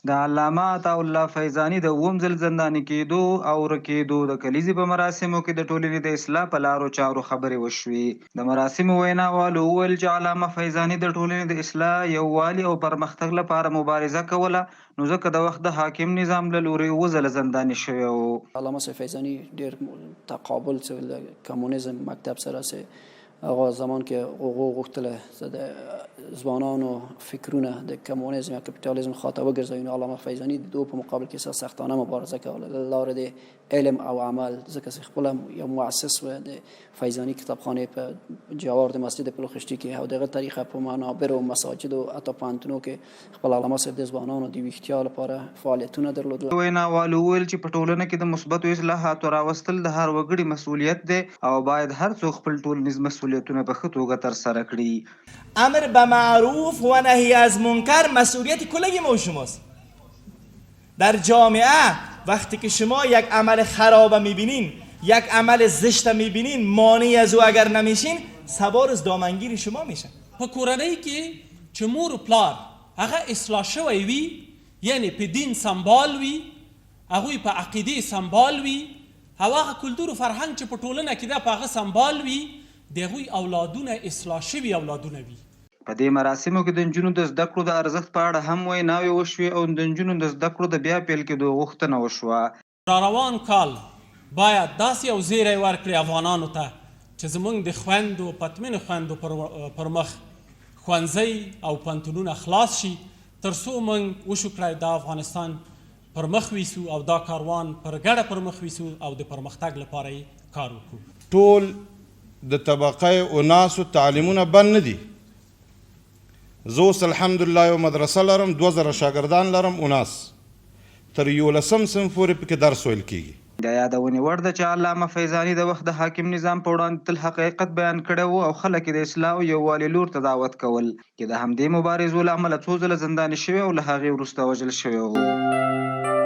د علامه عطاالله فیضاني د اووم ځل زنداني کېدو او ورکېدو د کلیزې په مراسمو کې د ټولنې د اصلاح په لارو چارو خبرې وشوې. د مراسمو ویناوالو وویل چې علامه فیضاني د ټولنې د اصلاح، یووالي او پرمختګ لپاره مبارزه کوله، نو ځکه د وخت د حاکم نظام له لوري اووه ځله زنداني شوی و. علامه صاحب فیضاني ډېر تقابل څه له کمونیزم مکتب سره سه هغه زمان کې هغو غوښتله د ځوانانو فکرونه د کمونیزم یا کپیټالیزم خواته وګرځوي، نو علامه فیضاني د دو په مقابل کې سختانه مبارزه کوله له لارې د علم او عمل، ځکه چې خپله یو مؤسس و د فیضاني کتابخانې په جوار د مسجد پلوخشتي کې او دغه طریقه په منابر او مساجد او حتی پوهنتونو کې خپل علامه صاحب د ځوانانو د ویښتیا لپاره فعالیتونه درلودل. ویناوالو وویل چې په ټولنه کې د مثبتو اصلاحاتو راوستل د هر وګړي مسؤلیت دی او باید هر څوک خپل ټولنیز مسؤلیتونه په ښه توګه ترسره کړي. امر به معروف و نهی از منکر مسئولیت کلی ما و شماست. در جامعه وقتی که شما یک عمل خراب میبینین، یک عمل زشت میبینین، مانعی از او اگر نمیشین، سوار از دامنگیر شما میشن. په کورنۍ کې چې مور و پلار هغه اصلاح شوی وي، یعنی په دین سمبال وي، هغوی په عقیدې سمبال وي، او هغه کلتور و فرهنګ چې په ټولنه کې ده په هغه سمبال وي، د هغوی اولادونه اصلاح شوي اولادونه وي. په دې مراسمو کې د نجونو د زده کړو د ارزښت په اړه هم ویناوې وشوې او د نجونو د زده کړو د بیا پیل کېدو غوښتنه وشوه. را روان کال باید داسې یو زیری ورکړي افغانانو ته چې زموږ د خویندو پتمنو خویندو پر مخ ښوونځی او پوهنتونونه خلاص شي، تر څو موږ وشو کړی د افغانستان پر مخ ویسو او دا کاروان پر ګډه پر مخ ویسو او د پرمختګ لپاره یې کار وکړو. ټول د طبقه او ناسو تعلیمونه بند نه دي. زه اوس الحمدلله یو مدرسه لرم، 2000 شاګردان لرم، اوناس تر 11 صنف پورې پکې درس ویل کېږي. د یادونې وړ ده چې علامه فیضاني د وخت د حاکم نظام په وړاندې تل حقیقت بیان کړی و او خلک یې د اصلاح او یووالي لور ته دعوت کول، چې د همدې مبارزو له امله څو ځله زنداني شوی او له هغې وروسته وژل شوی و.